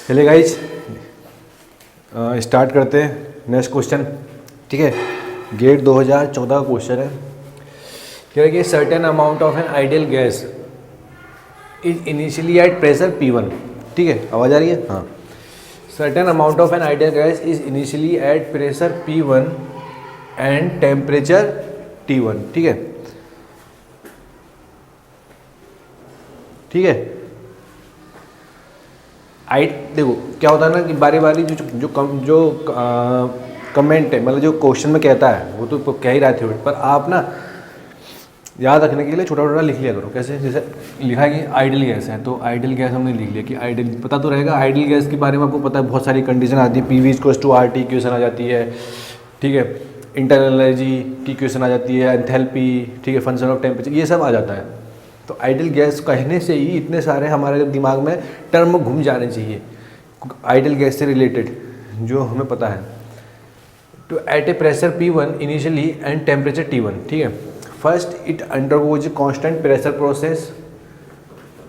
चलिए guys start करते हैं नेक्स्ट क्वेश्चन। ठीक है, गेट 2014 का क्वेश्चन है। कह रहा है कि certain amount of N ideal gas is initially at pressure P1। ठीक है, आवाज़ आ रही है? हाँ। Certain amount of N ideal gas is initially at pressure P1 and temperature T1। ठीक है, ठीक है। देखो क्या होता है ना कि बारी बारी जो कमेंट है, मतलब जो क्वेश्चन में कहता है वो तो कह ही रहा थे, पर आप ना याद रखने के लिए छोटा छोटा लिख लिया करो। कैसे? जैसे लिखा है कि आइडियल गैस है, तो आइडियल गैस हमने लिख लिया कि आइडियल, पता तो रहेगा आइडियल गैस के बारे में आपको पता है, बहुत सारी कंडीशन आती है। PV = RT इक्वेशन आ जाती है। ठीक है, इंटरनल एनर्जी की इक्वेशन आ जाती है, एंथैल्पी, ठीक है, फंक्शन ऑफ टेम्परेचर, ये सब आ जाता है। तो आइडियल गैस कहने से ही इतने सारे हमारे दिमाग में टर्म घूम जाने चाहिए आइडियल गैस से रिलेटेड, जो हमें पता है। तो at a pressure P1 initially and temperature T1। ठीक है, first it undergoes constant pressure process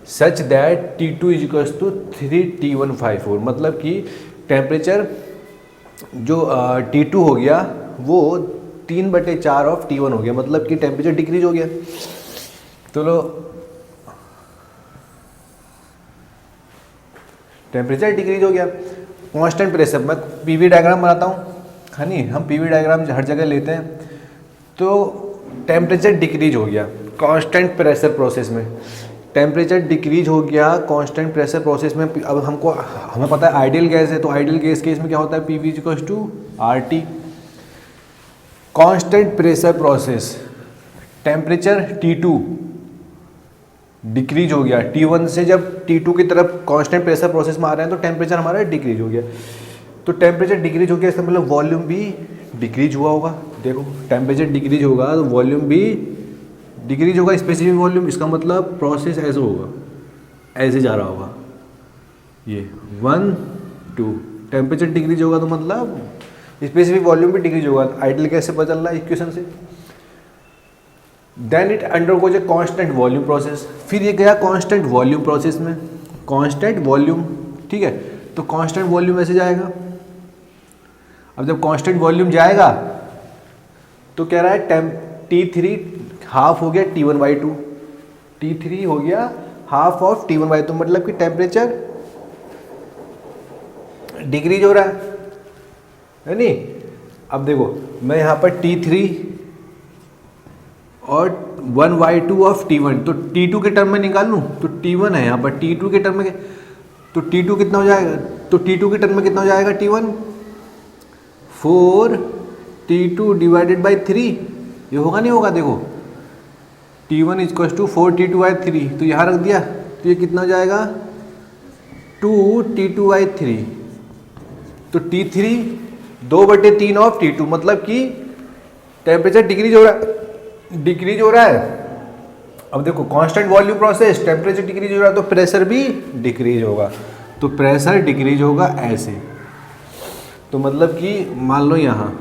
such that T2 = 3T154। मतलब कि टेम्परेचर जो T2 हो गया वो 3/4 ऑफ T1 हो गया, मतलब कि टेम्परेचर डिक्रीज हो गया। तो लो टेम्परेचर डिक्रीज हो गया। कांस्टेंट प्रेशर, मैं PV डायग्राम बनाता हूँ, है नहीं, हम PV डायग्राम हर जगह लेते हैं। तो टेम्परेचर डिक्रीज हो गया कांस्टेंट प्रेशर प्रोसेस में, टेम्परेचर डिक्रीज हो गया कांस्टेंट प्रेशर प्रोसेस में। अब हमें पता है आइडियल गैस है, तो आइडियल गैस केस में क्या होता है? PV = RT। Constant pressure process, temperature T2 decrease हो गया। T1 से जब T2 की तरफ कांस्टेंट प्रेशर प्रोसेस में आ रहे हैं तो टेम्परेचर हमारा डिक्रीज हो गया। तो टेम्परेचर डिक्रीज हो गया, इसका मतलब वॉल्यूम भी डिक्रीज हुआ होगा। देखो टेम्परेचर डिक्रीज होगा तो वॉल्यूम भी डिक्रीज होगा, स्पेसिफिक वॉल्यूम। इसका मतलब प्रोसेस ऐसे होगा, ऐसे जा रहा होगा, ये 1 2। टेम्परेचर डिक्रीज होगा तो मतलब स्पेसिफिक वॉल्यूम भी डिक्रीज होगा। आइडियल गैस से पता चल रहा है इक्वेशन से। Then it undergoes a constant volume process. फिर ये गया कांस्टेंट वॉल्यूम प्रोसेस में, कांस्टेंट वॉल्यूम। ठीक है, तो कांस्टेंट वॉल्यूम ऐसे जाएगा। अब जब कांस्टेंट वॉल्यूम जाएगा तो कह रहा है T3 हाफ हो गया T1/2। T3 हो गया हाफ ऑफ T1/2, मतलब कि टेम्परेचर डिक्रीज हो रहा है नहीं। अब देखो मैं यहाँ पर T3 और 1/2 ऑफ T1, तो T2 के टर्म में निकाल लूँ तो T1 है यहाँ पर, T2 के टर्म में, तो T2 कितना हो जाएगा? तो T2 के टर्म में कितना हो जाएगा? T1 4 T2 / 3। ये होगा नहीं होगा? देखो T1 = 4 T2/3, तो यहाँ रख दिया तो ये कितना हो जाएगा? 2 T2/3। तो T3 2/3 ऑफ T2, मतलब कि टेम्परेचर डिक्रीज हो रहा है। अब देखो constant volume process, temperature decrease हो रहा है तो प्रेशर भी डिक्रीज होगा। तो प्रेशर डिक्रीज होगा ऐसे। तो मतलब कि मान लो यहाँ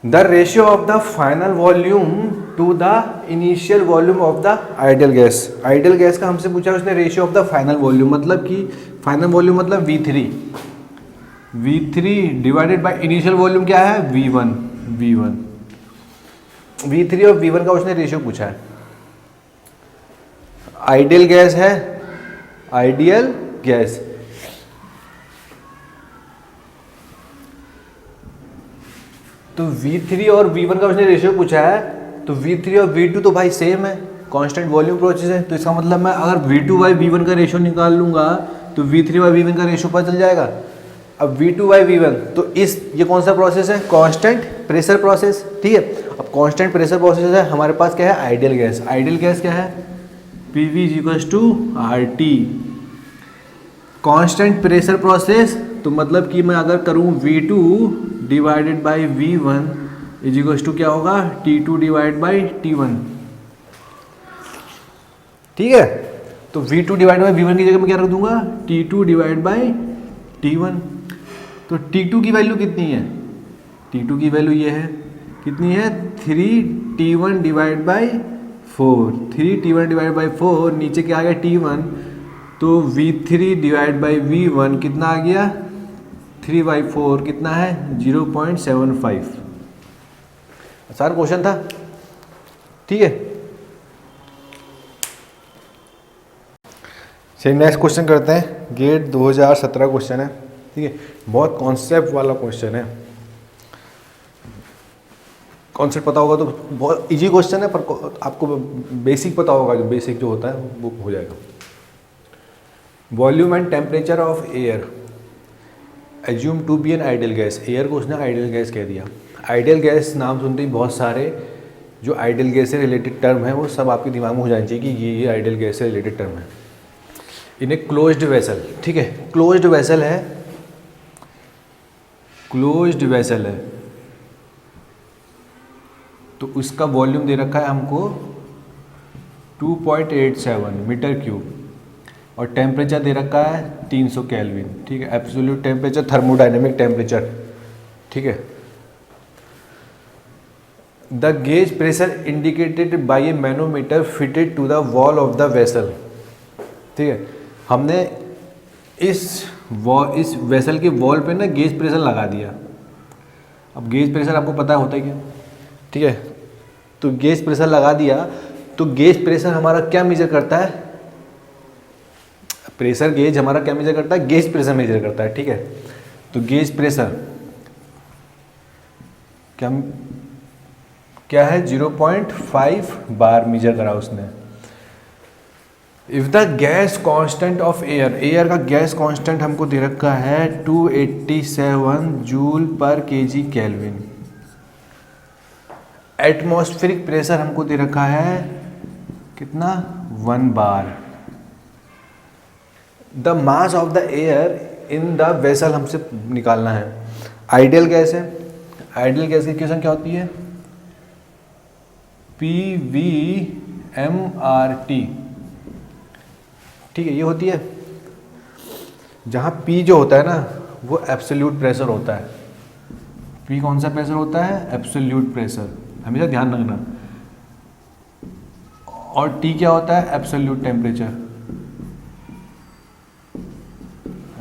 the ratio of the final volume to the initial volume of the ideal gas. Ideal gas का हमसे पूछा उसने ratio of the final volume, मतलब कि फाइनल वॉल्यूम मतलब V3 / इनिशियल वॉल्यूम क्या है? V1। V3 और V1 का उसने रेशियो पूछा है। आइडियल गैस है, आइडियल गैस, तो V3 और V1 का उसने रेशियो पूछा है। तो V3 और V2 तो भाई सेम है, कांस्टेंट वॉल्यूम प्रोसेस है। तो इसका मतलब मैं अगर V2/V1 का रेशियो निकाल लूंगा तो V3/V1 का रेशियो पता चल जाएगा। अब V2/V1, तो ये कौन सा प्रोसेस है? Constant pressure process. ठीक है, अब कांस्टेंट प्रेशर प्रोसेस है, हमारे पास क्या है? Ideal gas. आइडियल गैस क्या है? PV = RT। Constant pressure process, तो मतलब कि मैं अगर करूँ V2 / V1 = क्या होगा? T2 / T1। ठीक है, तो V2 / V1 की जगह मैं क्या रख दूंगा? T2 / T1। तो T2 की वैल्यू कितनी है? T2 की वैल्यू ये है, कितनी है? 3T1 / 4। 3T1 / 4, नीचे क्या आ गया? T1। तो V3 डिवाइड बाई V1 कितना आ गया, 3/4 कितना है 0.75। आसान क्वेश्चन था, ठीक है। चलिए नेक्स्ट क्वेश्चन करते हैं, गेट 2017 क्वेश्चन है, ठीक है। बहुत कॉन्सेप्ट वाला क्वेश्चन है, कॉन्सेप्ट पता होगा तो बहुत इजी क्वेश्चन है, पर आपको बेसिक पता होगा, जो बेसिक जो होता है वो हो जाएगा। Volume and temperature of air assume to be an ideal gas. Air को उसने आइडियल गैस कह दिया। आइडियल गैस नाम सुनते ही बहुत सारे जो आइडियल गैस से रिलेटेड टर्म है वो सब आपके दिमाग में हो जाने चाहिए कि ये आइडियल गैस से रिलेटेड टर्म है। इन्हें क्लोज्ड वेसल, ठीक है, क्लोज्ड वेसल है, क्लोज्ड वेसल है, तो उसका वॉल्यूम दे रखा है हमको 2.87 मीटर क्यूब और टेम्परेचर दे रखा है 300 केल्विन, ठीक है। एब्सोल्यूट टेम्परेचर, थर्मोडायनेमिक टेम्परेचर, ठीक है। The gauge pressure indicated by a manometer fitted to the wall of the vessel, ठीक है। हमने इस वेसल के वॉल पे ना गेज प्रेशर लगा दिया। अब गेज प्रेशर आपको पता होता है क्या, ठीक है। तो गेज प्रेशर लगा दिया, तो गेज प्रेशर हमारा क्या मेजर करता है, प्रेशर गेज हमारा क्या मेजर करता है, गेज प्रेशर मेजर करता है, ठीक है। तो गेज प्रेशर क्या है 0.5 बार मेजर करा उसने। If the gas constant of air, air का गैस कांस्टेंट हमको दे रखा है 287 जूल पर केजी केल्विन। एटमॉस्फेरिक प्रेशर हमको दे रखा है कितना 1 bar. The mass of the air in the vessel हमसे निकालना है। आइडियल गैस है, आइडियल गैस की इक्वेशन क्या होती है, PVMRT, ठीक है, ये होती है। जहाँ P जो होता है ना वो एब्सोल्यूट प्रेशर होता है। P कौन सा प्रेशर होता है, एब्सोल्यूट प्रेशर, हमेशा ध्यान रखना। और T क्या होता है, एब्सोल्यूट टेम्परेचर।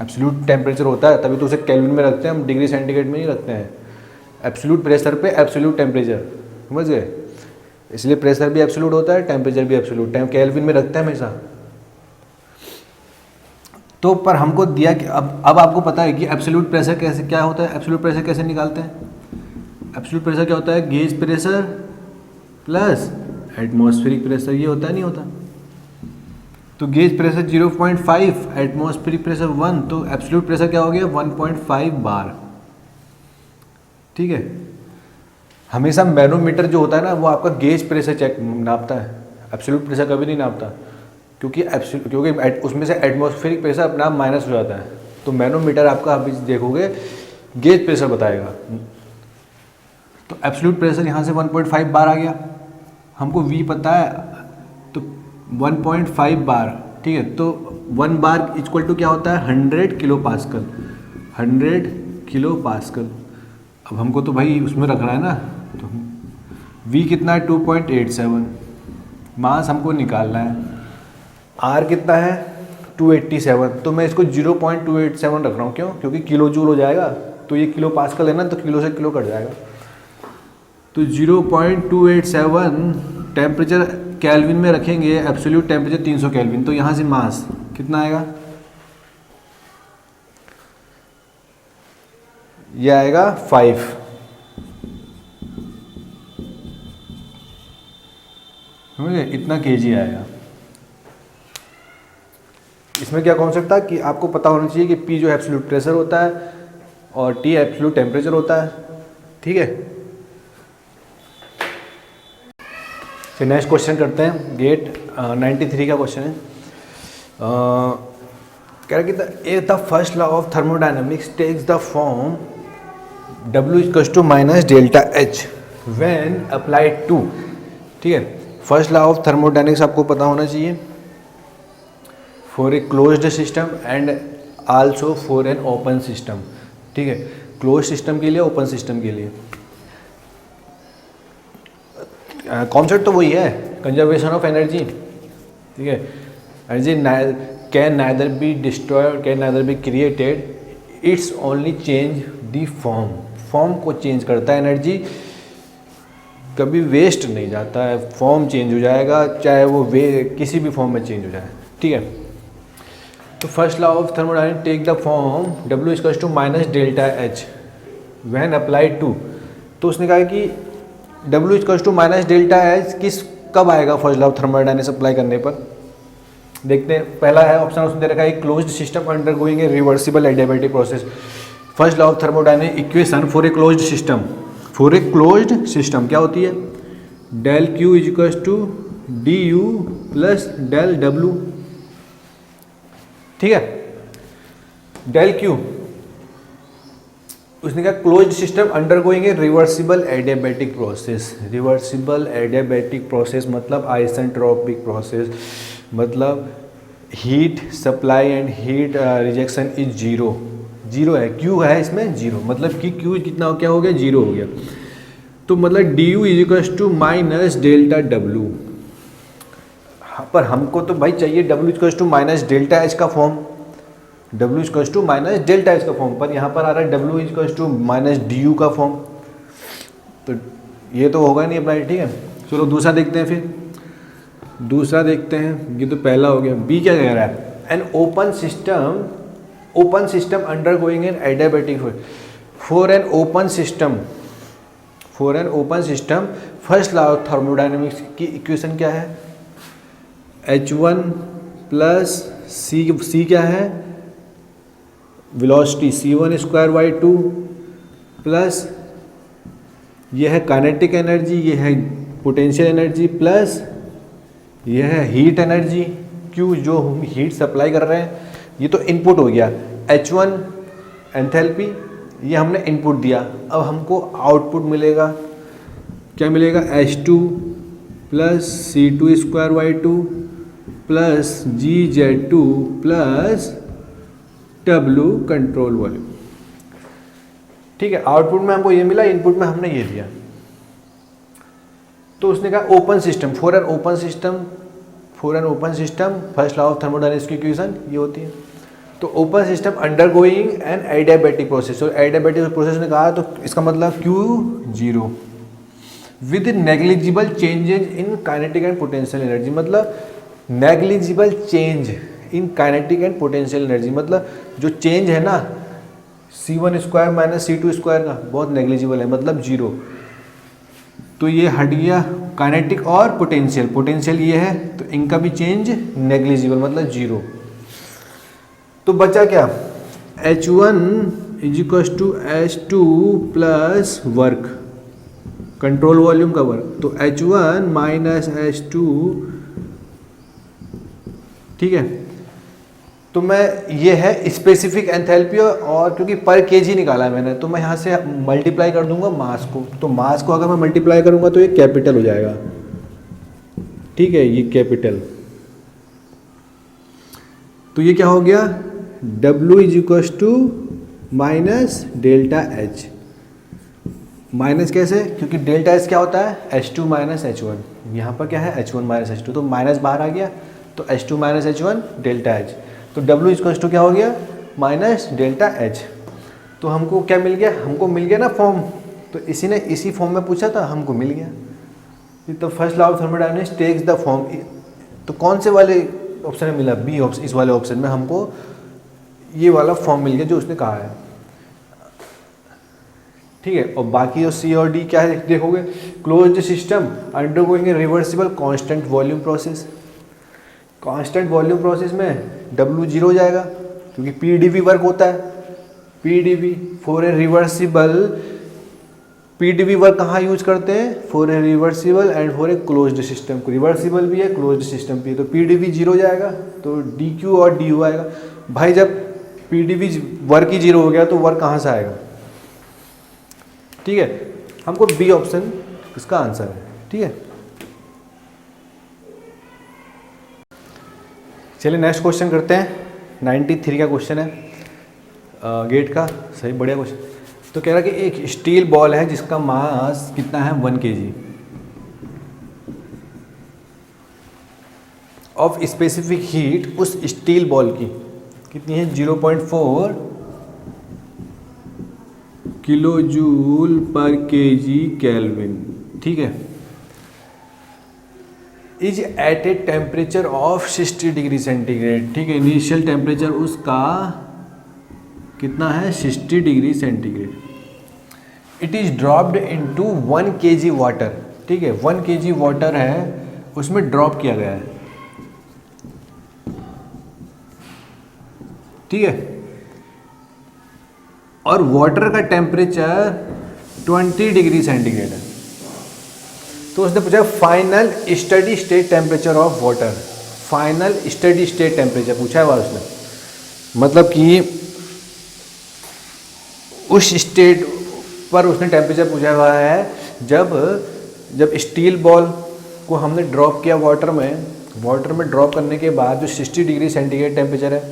एब्सोल्यूट टेम्परेचर होता है तभी तो उसे केल्विन में रखते हैं हम, डिग्री सेंटीग्रेड में नहीं रखते हैं। एब्सोल्यूट प्रेशर पे एब्सोल्यूट टेम्परेचर, समझ गए। इसलिए प्रेशर भी एब्सोल्यूट होता है, टेम्परेचर भी एब्सोल्यूट, केल्विन में रखते हैं हमेशा। तो पर हमको दिया कि अब आपको पता है कि एब्सोल्यूट प्रेशर कैसे क्या होता है, एब्सोल्यूट प्रेशर कैसे निकालते हैं। एब्सोल्यूट प्रेशर क्या होता है, gauge pressure plus atmospheric pressure, ये होता है नहीं होता। तो गेज प्रेशर 0.5, एटमॉस्फेरिक प्रेशर 1, तो एब्सोल्यूट प्रेशर क्या हो गया 1.5 बार, ठीक है। हमेशा मैनोमीटर जो होता है ना वो आपका गेज प्रेशर चेक नापता है, एब्सोल्यूट प्रेशर कभी नहीं नापता, क्योंकि उसमें से एटमॉस्फेरिक प्रेशर अपना माइनस हो जाता है। तो मैनोमीटर आपका अभी देखोगे गेज प्रेशर बताएगा। तो एब्सोल्यूट प्रेशर यहाँ से 1.5 बार आ गया, हमको V पता है तो 1.5 बार, ठीक है। तो 1 बार इक्वल टू क्या होता है 100 किलो पास्कल, 100 किलो पास्कल। अब हमको तो भाई उसमें रखना है ना, तो V कितना है 2.87, मास हमको निकालना है। R कितना है 287, तो मैं इसको 0.287 रख रहा हूँ, क्यों, क्योंकि किलो जूल हो जाएगा, तो ये किलो पास्कल है ना, तो किलो से किलो कट जाएगा। तो 0.287 टेम्परेचर केल्विन में रखेंगे, एब्सोल्यूट टेम्परेचर 300 केल्विन, तो यहाँ से मास कितना आएगा, ये आएगा 5, समझे, इतना केजी आएगा। इसमें क्या कॉन्सेप्ट था कि आपको पता होना चाहिए कि P जो एब्सोल्यूट प्रेशर होता है और T एब्सोल्यूट टेम्परेचर होता है, ठीक है। फिर नेक्स्ट क्वेश्चन करते हैं, गेट 93 का क्वेश्चन है। कह रहा कि the first law of thermodynamics takes the form W - delta H when applied to, ठीक है। फर्स्ट लॉ ऑफ थर्मोडायनेमिक्स आपको पता होना चाहिए, for a closed system and also for an open system, ठीक है। क्लोज सिस्टम के लिए, ओपन सिस्टम के लिए कॉन्सेप्ट तो वही है, कंजर्वेशन ऑफ एनर्जी, ठीक है। Energy can neither be destroyed, can neither be created, it's only change the form. Form को चेंज करता है, एनर्जी कभी वेस्ट नहीं जाता है, फॉर्म चेंज हो जाएगा, चाहे वो किसी भी फॉर्म में चेंज हो जाए। ठीक है, तो first law of thermodynamics take the form W equals to minus delta H when applied to. तो उसने कहा कि W equals to minus delta H कब आएगा first law of thermodynamics apply करने पर। देखते हैं, पहला है ऑप्शन उसने दे रखा है closed system undergoing a reversible adiabatic process. First law of thermodynamics equation for a closed system, for a closed system क्या होती है, del Q is equals to D U plus del W। ठीक है, del Q उसने कहा closed system undergoing a reversible adiabatic process. Reversible adiabatic process मतलब isentropic process, मतलब heat supply and heat rejection is zero. Zero है, Q है इसमें zero, मतलब कि क्यू कितना क्या हो गया, जीरो हो गया। तो मतलब D U is equals to minus delta W. पर हमको तो भाई चाहिए W equals to minus delta H का form, W equals to minus delta H का फॉर्म, पर यहाँ पर आ रहा है W equals to minus D U का फॉर्म, तो ये तो होगा नहीं अपना। ठीक है, चलो दूसरा देखते हैं, फिर दूसरा देखते हैं। ये तो पहला हो गया। बी क्या कह रहा है, an open system undergoing an adiabatic for an open system first law of thermodynamics की इक्वेशन क्या है, H1 प्लस सी क्या है, velocity C1 square by 2 plus ये है काइनेटिक एनर्जी, ये है पोटेंशियल एनर्जी, प्लस ये है हीट एनर्जी Q जो हम हीट सप्लाई कर रहे हैं। ये तो इनपुट हो गया, H1 एंथैल्पी ये हमने इनपुट दिया। अब हमको आउटपुट मिलेगा, क्या मिलेगा, H2 plus C2 square by 2 plus GZ2 plus W control volume. ठीक है, आउटपुट में हमको ये मिला, इनपुट में हमने ये दिया। तो उसने कहा open system, for an open system first law of thermodynamics की इक्वेशन ये होती है। तो open system undergoing an adiabatic process, और एडियाबैटिक प्रोसेस ने कहा तो इसका मतलब Q0 with negligible changes in kinetic and potential energy, मतलब negligible change in kinetic and potential energy, मतलब जो चेंज है ना C1 square minus C2 square का बहुत नेग्लिजिबल है, मतलब जीरो। तो ये हट गया काइनेटिक और पोटेंशियल ये है, तो इनका भी चेंज नेग्लिजिबल मतलब जीरो। तो बचा क्या, H1 is equal to H2 plus work, control volume का वर्क, तो H1 माइनस H2। ठीक है, तो मैं ये है स्पेसिफिक एंथैल्पी, और क्योंकि पर केजी निकाला है मैंने, तो मैं यहाँ से मल्टीप्लाई कर दूंगा मास को। तो मास को अगर मैं मल्टीप्लाई करूंगा तो ये कैपिटल हो जाएगा। ठीक है, ये कैपिटल, तो ये क्या हो गया, W is equal to minus delta H. Minus कैसे, क्योंकि डेल्टा एच क्या होता है, H2 माइनस H1, यहाँ पर क्या है H1 माइनस H2, तो माइनस बाहर आ गया, तो H2 minus H1 delta H. तो W इक्वल टू क्या हो गया, माइनस डेल्टा एच। तो हमको क्या मिल गया, हमको मिल गया ना फॉर्म, तो इसी ने इसी फॉर्म में पूछा था, हमको मिल गया। तो first law of thermodynamics takes the form. तो कौन से वाले ऑप्शन में मिला, बी ऑप्शन, इस वाले ऑप्शन में हमको ये वाला फॉर्म मिल गया जो उसने कहा है। ठीक है, और बाकी जो सी और डी क्या है देखोगे, closed system undergoing a reversible constant volume process. Constant volume process में W जीरो हो जाएगा, क्योंकि PdV वर्क होता है, PdV for a reversible. PdV work कहाँ यूज करते हैं, for a reversible and for a closed system. Reversible भी है, क्लोज्ड सिस्टम भी है, तो PdV जीरो हो जाएगा, तो DQ और DU आएगा। भाई जब PdV वर्क ही जीरो हो गया तो वर्क कहाँ से आएगा। ठीक है, हमको बी ऑप्शन इसका आंसर है। ठीक है, चलिए नेक्स्ट क्वेश्चन करते हैं। 93 का क्वेश्चन है गेट का, सही बढ़िया क्वेश्चन। तो कह रहा है कि एक स्टील बॉल है जिसका मास कितना है 1 kg। ऑफ स्पेसिफिक हीट उस स्टील बॉल की कितनी है 0.4 किलो जूल पर केजी केल्विन, ठीक है, is at a temperature of 60 degree centigrade, ठीक है, इनिशियल टेम्परेचर उसका कितना है 60 degree centigrade, it is dropped into 1 kg water, ठीक है, 1 kg वाटर है उसमें ड्रॉप किया गया है, ठीक है, और वाटर का टेम्परेचर 20 डिग्री सेंटीग्रेड है। तो उसने पूछा final steady state temperature of water, final steady state temperature पूछा है उसने, मतलब कि उस स्टेट पर उसने टेम्परेचर पूछा हुआ है जब स्टील बॉल को हमने ड्रॉप किया वाटर में ड्रॉप करने के बाद जो 60 डिग्री सेंटीग्रेड टेम्परेचर है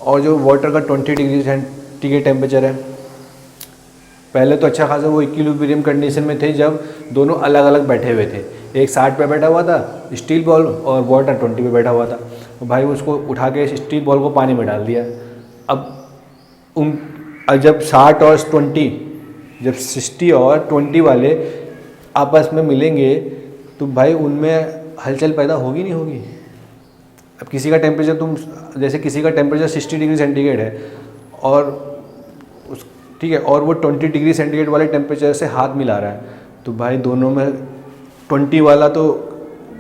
और जो वाटर का 20 डिग्री सेंटीग्रेड टेम्परेचर है, पहले तो अच्छा खासा वो इक्विलिब्रियम कंडीशन में थे जब दोनों अलग अलग बैठे हुए थे, एक 60 पे बैठा हुआ था स्टील बॉल और वाटर 20 पे बैठा हुआ था, तो भाई उसको उठा के स्टील बॉल को पानी में डाल दिया। अब जब 60 और 20, जब 60 और 20 वाले आपस में मिलेंगे तो भाई उनमें हलचल पैदा होगी नहीं होगी। अब किसी का टेम्परेचर जैसे किसी का टेम्परेचर 60 डिग्री सेंटीग्रेड है और ठीक है, और वो 20 डिग्री सेंटीग्रेड वाले टेम्परेचर से हाथ मिला रहा है, तो भाई दोनों में 20 वाला तो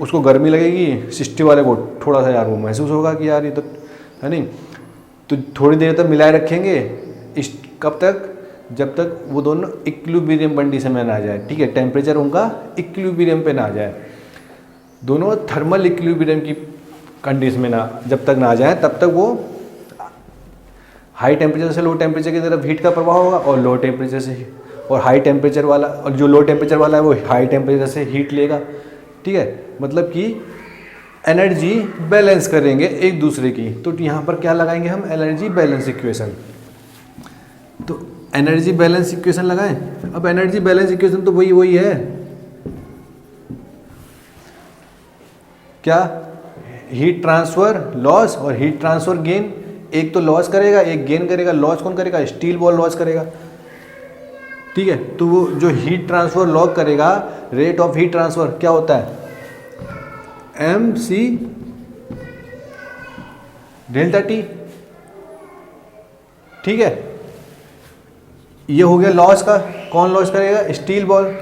उसको गर्मी लगेगी, 60 वाले को थोड़ा सा यार वो महसूस होगा कि यार ये तो है नहीं, तो थोड़ी देर तक मिलाए रखेंगे कब तक, जब तक वो दोनों इक्विलिब्रियम कंडीशन में ना आ जाए, ठीक है, टेम्परेचर उनका इक्विलिब्रियम पे ना आ जाए, दोनों थर्मल इक्विलिब्रियम की कंडीशन में ना जब तक ना आ जाए तब तक वो हाई टेम्परेचर से लो टेम्परेचर की तरफ हीट का प्रवाह होगा और लो टेम्परेचर से और हाई टेम्परेचर वाला, और जो लो टेम्परेचर वाला है वो हाई टेम्परेचर से हीट लेगा, ठीक है, मतलब कि एनर्जी बैलेंस करेंगे एक दूसरे की। तो यहाँ पर क्या लगाएंगे हम, एनर्जी बैलेंस इक्वेशन। तो एनर्जी बैलेंस इक्वेशन लगाएं। अब एनर्जी बैलेंस इक्वेशन तो वही है क्या, हीट ट्रांसफर लॉस और हीट ट्रांसफर गेन, एक तो लॉस करेगा एक गेन करेगा, लॉस कौन करेगा, स्टील बॉल लॉस करेगा, ठीक है, तो वो जो हीट ट्रांसफर लॉस करेगा, रेट ऑफ हीट ट्रांसफर क्या होता है MC डेल्टा T, ठीक है, ये हो गया लॉस का, कौन लॉस करेगा, steel ball.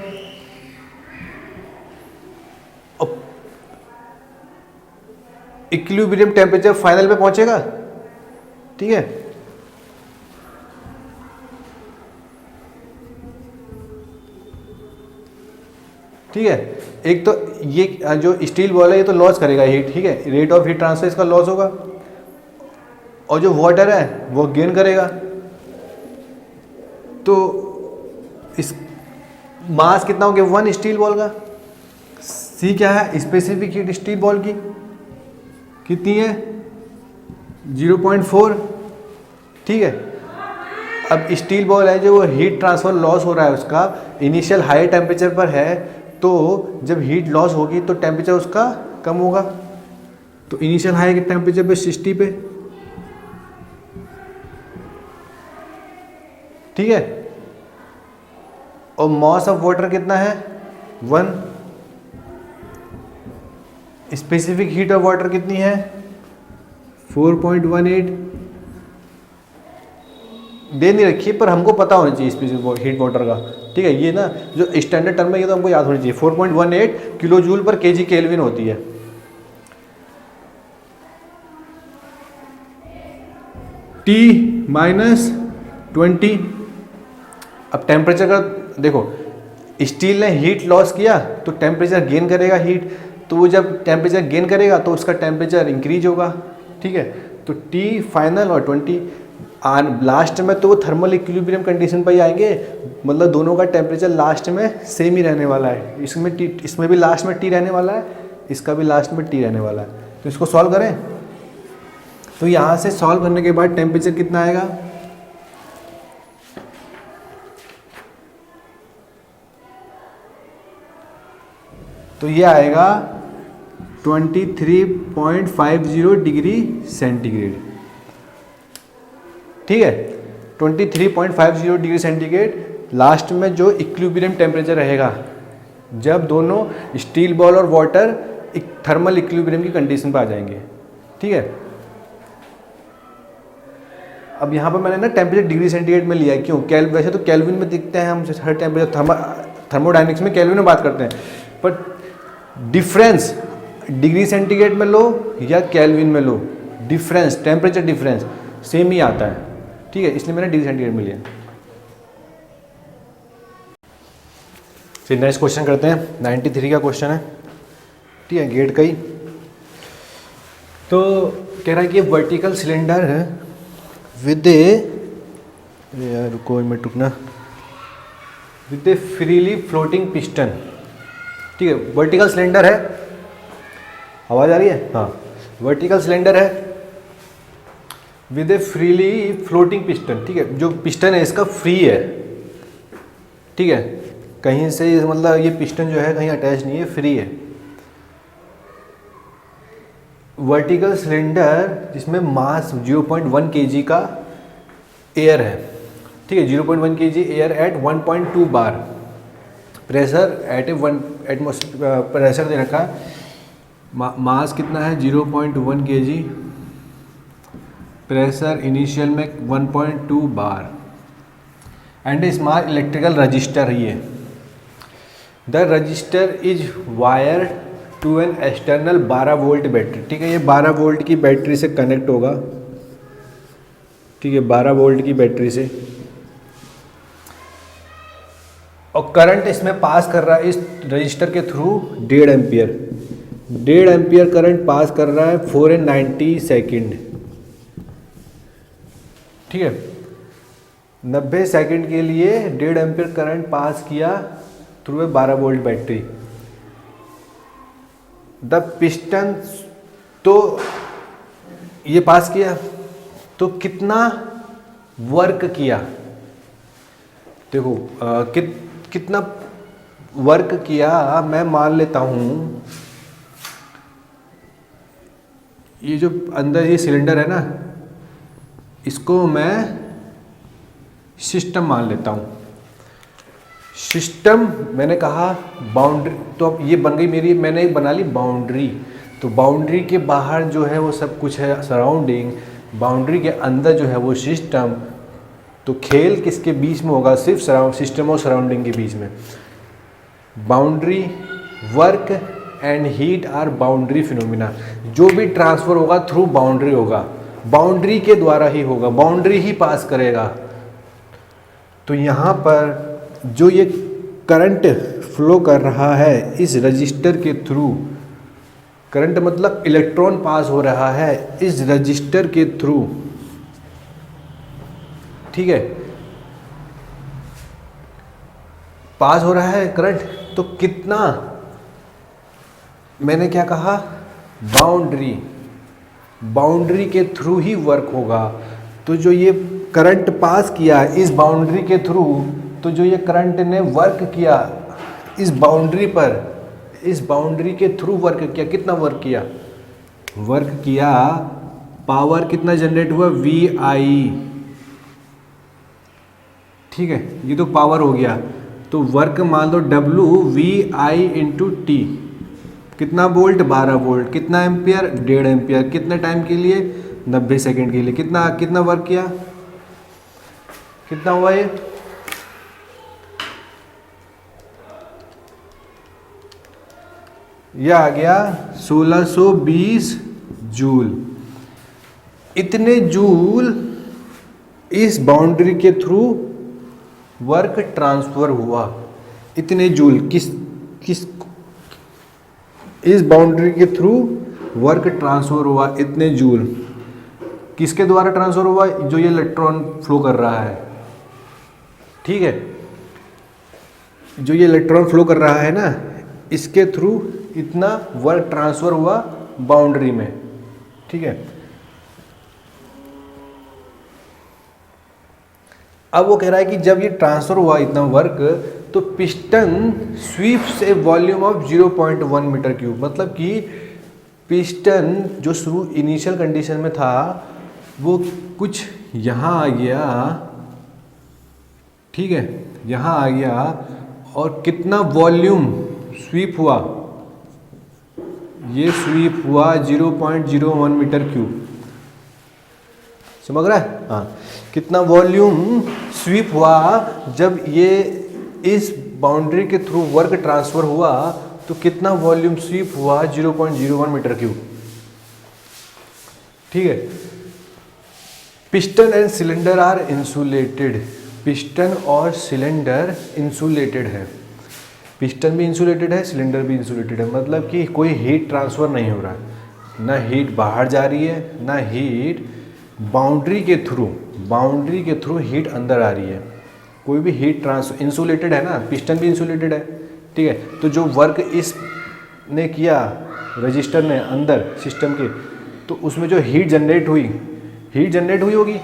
Equilibrium temperature final पे पहुंचेगा, ठीक है, ठीक है, एक तो ये जो स्टील बॉल है ये तो लॉस करेगा हीट, ठीक है, रेट ऑफ हीट ट्रांसफर इसका लॉस होगा, और जो वाटर है वो गेन करेगा। तो इस मास कितना हो गया 1 स्टील बॉल का, C क्या है, स्पेसिफिक हीट स्टील बॉल की कितनी है 0.4, ठीक है। अब स्टील बॉल है जो वो हीट ट्रांसफर लॉस हो रहा है उसका इनिशियल हाई टेम्परेचर पर है, तो जब हीट लॉस होगी तो टेम्परेचर उसका कम होगा, तो इनिशियल हाई के टेम्परेचर पे 60 पे, ठीक है, और मॉस ऑफ वाटर कितना है 1, स्पेसिफिक हीट ऑफ वाटर कितनी है 4.18, दे नहीं रखी पर हमको पता होना चाहिए स्पेसिफिक हीट वाटर का, ठीक है, ये ना जो स्टैंडर्ड टर्म है ये तो हमको याद होनी चाहिए, 4.18 किलो जूल पर केजी केल्विन होती है। T-20, अब टेम्परेचर का देखो, स्टील ने हीट लॉस किया तो टेम्परेचर गेन करेगा हीट, तो वो जब टेम्परेचर गेन करेगा तो उसका टेम्परेचर इंक्रीज होगा, ठीक है, तो T फाइनल और 20 लास्ट में तो वो थर्मल इक्विलिब्रियम कंडीशन पर ही आएंगे, मतलब दोनों का टेम्परेचर लास्ट में सेम ही रहने वाला है, इसमें भी लास्ट में T रहने वाला है, इसका भी लास्ट में T रहने वाला है। तो इसको सॉल्व करें, तो यहाँ से सॉल्व करने के बाद टेम्परेचर कितना आएगा, तो ये आएगा 23.50 डिग्री सेंटीग्रेड। ठीक है, 23.50 डिग्री सेंटीग्रेड लास्ट में जो इक्विलिब्रियम टेम्परेचर रहेगा जब दोनों स्टील बॉल और वाटर एक थर्मल इक्विलिब्रियम की कंडीशन पर आ जाएंगे। ठीक है, अब यहाँ पर मैंने ना टेम्परेचर डिग्री सेंटीग्रेड में लिया है, क्यों? वैसे तो केल्विन में दिखते हैं हम हर टेम्परेचर, थर्मोडायनेमिक्स में केल्विन में बात करते हैं, पर डिफरेंस डिग्री सेंटीग्रेड में लो या केल्विन में लो, डिफरेंस टेम्परेचर डिफरेंस सेम ही आता है। ठीक है, इसलिए मैंने डिग्री सेंटीग्रेड में लिया। फिर नेक्स्ट क्वेश्चन करते हैं, 93 का क्वेश्चन है। ठीक है, गेट का ही। तो कह रहा है कि वर्टिकल सिलेंडर है विद यार रुको मिनट रुकना, with A freely floating piston. ठीक है, वर्टिकल सिलेंडर है, आवाज़ आ रही है? हाँ, वर्टिकल सिलेंडर है with A freely floating piston. ठीक है, जो पिस्टन है इसका फ्री है। ठीक है, कहीं से मतलब ये पिस्टन जो है कहीं अटैच नहीं है, फ्री है। वर्टिकल सिलेंडर जिसमें मास 0.1 kg का एयर है। ठीक है, 0.1 kg air at 1.2 bar, pressure at a 1 atmosphere pressure दे रखा है। मास कितना है? 0.1 kg, प्रेशर इनिशियल में 1.2 bar, and small electrical register ही है। The register is wire to an external 12 volt battery. ठीक है, ये 12 वोल्ट की बैटरी से कनेक्ट होगा। ठीक है, 12 वोल्ट की बैटरी से, और करंट इसमें पास कर रहा है इस रजिस्टर के through 1.5 ampere. 1.5 ampere current pass कर रहा है 490 सेकेंड। ठीक है, 90 सेकेंड के लिए 1.5 एम्पियर करंट पास किया through a 12 volt battery. The piston, तो ये पास किया तो कितना वर्क किया? देखो कितना वर्क किया, मैं मान लेता हूँ ये जो अंदर ये सिलेंडर है ना, इसको मैं सिस्टम मान लेता हूँ। सिस्टम मैंने कहा बाउंड्री, तो अब ये बन गई मेरी, मैंने एक बना ली बाउंड्री। तो बाउंड्री के बाहर जो है वो सब कुछ है सराउंडिंग, बाउंड्री के अंदर जो है वो सिस्टम। तो खेल किसके बीच में होगा? सिर्फ सिस्टम और सराउंडिंग के बीच में। Boundary work and heat are boundary phenomena. जो भी ट्रांसफ़र होगा थ्रू बाउंड्री होगा, बाउंड्री के द्वारा ही होगा, बाउंड्री ही पास करेगा। तो यहाँ पर जो ये करंट फ्लो कर रहा है इस रजिस्टर के थ्रू, करंट मतलब इलेक्ट्रॉन पास हो रहा है इस रजिस्टर के थ्रू। ठीक है, पास हो रहा है करंट, तो कितना, मैंने क्या कहा? बाउंड्री, बाउंड्री के थ्रू ही वर्क होगा। तो जो ये करंट पास किया इस बाउंड्री के थ्रू, तो जो ये करंट ने वर्क किया इस बाउंड्री पर, इस बाउंड्री के थ्रू वर्क किया, कितना वर्क किया? वर्क किया, पावर कितना जनरेट हुआ? VI। ठीक है, ये तो पावर हो गया। तो वर्क मान लो WVI × T। कितना वोल्ट? 12 वोल्ट। कितना एम्पियर? 1.5 एम्पियर। कितने टाइम के लिए? 90 सेकेंड के लिए। कितना वर्क किया? कितना हुआ ये? यह आ गया 1620 जूल। इतने जूल इस बाउंड्री के थ्रू वर्क ट्रांसफर हुआ। इतने जूल किस इस बाउंड्री के थ्रू वर्क ट्रांसफर हुआ। इतने जूल किसके द्वारा ट्रांसफर हुआ? जो ये इलेक्ट्रॉन फ्लो कर रहा है। ठीक है, जो ये इलेक्ट्रॉन फ्लो कर रहा है ना, इसके थ्रू इतना वर्क ट्रांसफर हुआ बाउंड्री में। ठीक है, अब वो कह रहा है कि जब ये ट्रांसफर हुआ इतना वर्क, तो piston sweeps a volume of 0.1 metre cube. मतलब कि पिस्टन जो शुरू इनिशियल कंडीशन में था वो कुछ यहाँ आ गया, ठीक है, यहाँ आ गया, और कितना वॉल्यूम स्वीप हुआ, ये स्वीप हुआ 0.01 मीटर क्यूब, समझ रहा है? हाँ, कितना वॉल्यूम स्वीप हुआ जब ये इस बाउंड्री के थ्रू वर्क ट्रांसफर हुआ, तो कितना वॉल्यूम स्वीप हुआ 0.01 मीटर क्यूब, ठीक है। Piston and cylinder are insulated, piston और सिलेंडर इंसुलेटेड है, पिस्टन भी इंसुलेटेड है, सिलेंडर भी इंसुलेटेड है, मतलब कि कोई हीट ट्रांसफ़र नहीं हो रहा है, ना हीट बाहर जा रही है, ना हीट बाउंड्री के थ्रू हीट अंदर आ रही है, कोई भी हीट ट्रांसफर, इंसुलेटेड है ना, पिस्टन भी इंसुलेटेड है, ठीक है। तो जो वर्क इस ने किया रजिस्टर ने अंदर सिस्टम के, तो उसमें जो हीट जनरेट हुई होगी।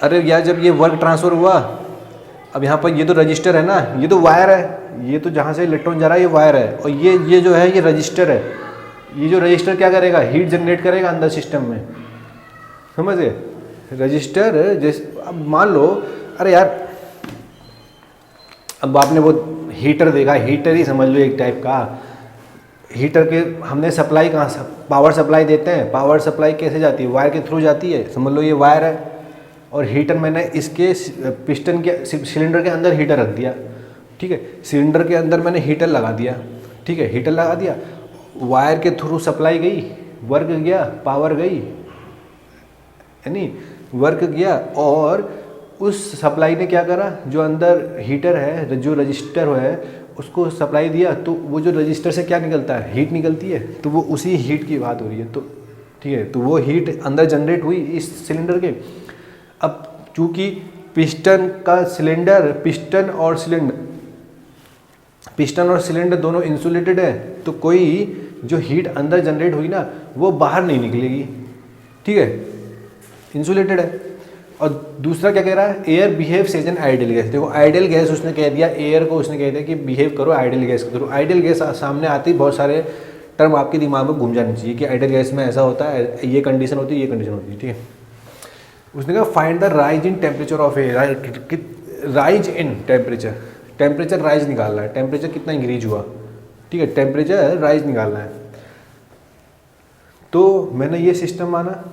अरे यार, जब ये वर्क ट्रांसफ़र हुआ, अब यहाँ पर ये तो रजिस्टर है ना, ये तो वायर है, ये तो जहाँ से इलेक्ट्रॉन जा रहा है ये वायर है, और ये जो है ये रजिस्टर है, ये जो रजिस्टर क्या करेगा, हीट जनरेट करेगा अंदर सिस्टम में, समझ गए? रजिस्टर जैसे, अब मान लो, अरे यार, अब आपने वो हीटर देखा, हीटर ही समझ लो एक टाइप का, हीटर के हमने सप्लाई कहाँ से, पावर सप्लाई देते हैं, पावर सप्लाई कैसे जाती है, वायर के थ्रू जाती है, समझ लो ये वायर है, और हीटर मैंने इसके पिस्टन के सिलेंडर के अंदर हीटर रख दिया, ठीक है, सिलेंडर के अंदर मैंने हीटर लगा दिया, ठीक है, हीटर लगा दिया, वायर के थ्रू सप्लाई गई, वर्क गया, पावर गई, यानी वर्क गया, और उस सप्लाई ने क्या करा, जो अंदर हीटर है, जो रजिस्टर है, उसको सप्लाई दिया, तो वो जो रजिस्टर से क्या निकलता है, हीट निकलती है, तो वो उसी हीट की बात हो रही है, तो ठीक है, तो वो हीट अंदर जनरेट हुई इस सिलेंडर के। अब चूँकि पिस्टन और सिलेंडर दोनों इंसुलेटेड है, तो कोई जो हीट अंदर जनरेट हुई ना, वो बाहर नहीं निकलेगी, ठीक है, इंसुलेटेड है। और दूसरा क्या कह रहा है, air behaves as an ideal gas. देखो आइडियल गैस उसने कह दिया, एयर को उसने कह दिया कि बिहेव करो आइडियल गैस के थ्रू। आइडियल गैस सामने आती, बहुत सारे टर्म आपके दिमाग में घूम जाने चाहिए कि आइडियल गैस में ऐसा होता है, ये कंडीशन होती है, ये कंडीशन होती है, ठीक है। उसने कहा find the rise in temperature of air, rise in temperature rise निकालना है, टेम्परेचर कितना इंक्रीज हुआ, ठीक है, टेम्परेचर राइज निकालना है। तो मैंने ये सिस्टम माना,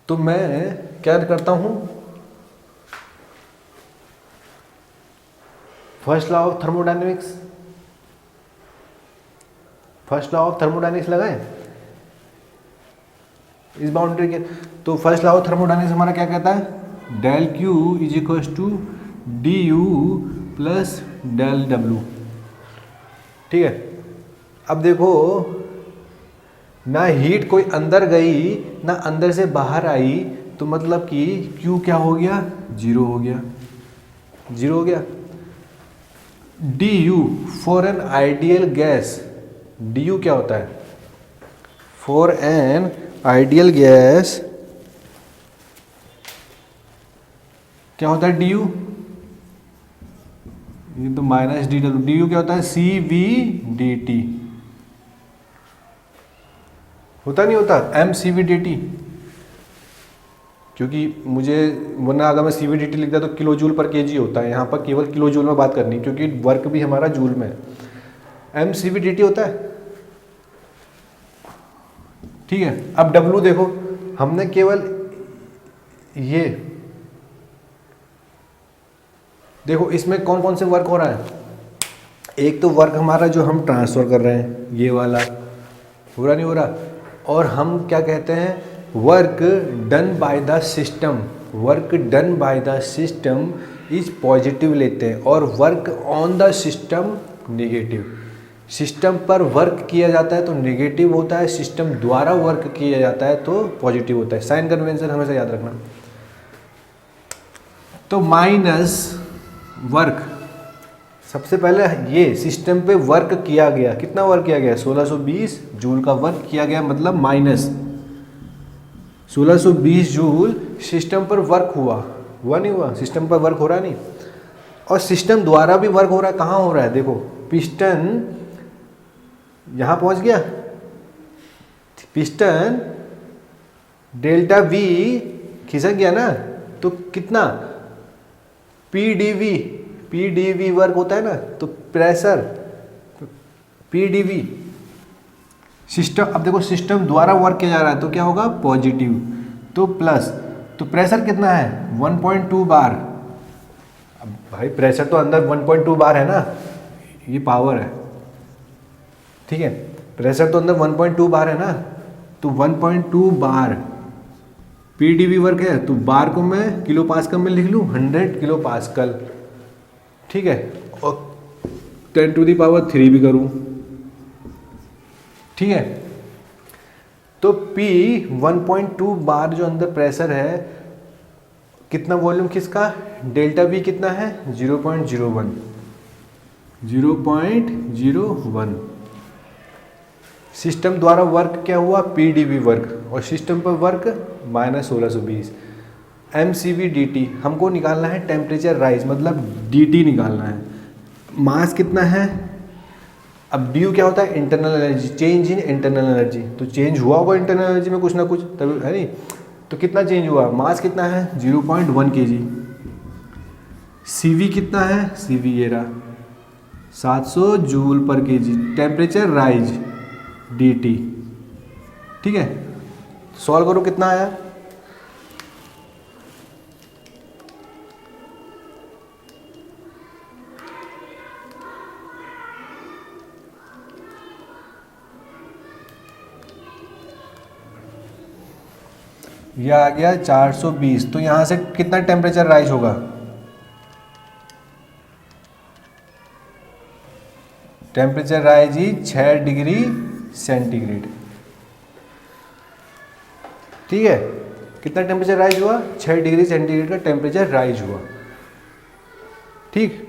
तो मैं क्या करता हूँ, फर्स्ट लॉ ऑफ थर्मोडायनेमिक्स लगाएं इस बाउंड्री के। तो फर्स्ट लॉ ऑफ थर्मोडायनेमिक्स हमारा क्या कहता है, del Q is equals to D U plus del W, ठीक है। अब देखो, ना हीट कोई अंदर गई ना अंदर से बाहर आई, तो मतलब कि Q क्या हो गया, जीरो हो गया। D you for an ideal gas, D you क्या होता है, फॉर एन आइडियल गैस क्या होता है, डी यू, ये तो minus D W, D you क्या होता है, सी वी डी टी, होता नहीं होता, M C V D T, क्योंकि मुझे वरना अगर मैं सी वी डी टी लिखता तो किलो जूल पर केजी होता है, यहाँ पर केवल किलो जूल में बात करनी, क्योंकि वर्क भी हमारा जूल में है, M C V D T होता है, ठीक है। अब डब्ल्यू देखो, हमने केवल ये देखो, इसमें कौन कौन से वर्क हो रहा है, एक तो वर्क हमारा जो हम ट्रांसफ़र कर रहे हैं, ये वाला हो रहा नहीं हो रहा, और हम क्या कहते हैं, work done by the system is positive लेते हैं, और work on the system negative. System पर वर्क किया जाता है तो नेगेटिव होता है, सिस्टम द्वारा वर्क किया जाता है तो पॉजिटिव होता है। साइन कन्वेंशन हमेशा याद रखना। तो माइनस वर्क, सबसे पहले ये सिस्टम पे वर्क किया गया, कितना वर्क किया गया, 1620 जूल का वर्क किया गया, मतलब माइनस 1620 जूल सिस्टम पर वर्क हुआ नहीं हुआ, सिस्टम पर वर्क हो रहा नहीं, और सिस्टम द्वारा भी वर्क हो रहा है। कहाँ हो रहा है, देखो पिस्टन यहाँ पहुँच गया, पिस्टन डेल्टा वी खिसक गया ना, तो कितना पीडीवी, पीडीवी वर्क होता है ना, तो प्रेशर पीडीवी सिस्टम, अब देखो सिस्टम द्वारा वर्क किया जा रहा है तो क्या होगा पॉजिटिव, तो प्लस, तो प्रेशर कितना है 1.2 बार। अब भाई प्रेशर तो अंदर 1.2 बार है ना, ये पावर है, ठीक है, प्रेशर तो अंदर 1.2 बार है ना, तो 1.2 बार पीडीवी वर्क है, तो बार को मैं किलो पास्कल में लिख लूँ 100 किलो पास्कल, ठीक है, और 10⁻³ भी करूँ, ठीक है। तो P 1.2 बार जो अंदर प्रेशर है, कितना वॉल्यूम किसका, डेल्टा V कितना है 0.01, 0.01। सिस्टम द्वारा वर्क क्या हुआ पीडीवी वर्क, और सिस्टम पर वर्क -1620। mcv dt हमको निकालना है टेम्परेचर राइज, मतलब dt निकालना है। मास कितना है, अब du क्या होता है internal energy, change in internal energy, तो चेंज हुआ होगा इंटरनल एनर्जी में कुछ ना कुछ, तभी है नहीं, तो कितना चेंज हुआ, मास कितना है 0.1 kg। cv कितना है, cv ये रहा 700 जूल पर kg। टेम्परेचर राइज dt, ठीक है, सॉल्व करो कितना आया, यह आ गया 420। तो यहाँ से कितना टेम्परेचर राइज होगा, टेम्परेचर राइज ही 6 डिग्री सेंटीग्रेड, ठीक है, कितना टेम्परेचर राइज हुआ 6 डिग्री सेंटीग्रेड का टेम्परेचर राइज हुआ, ठीक।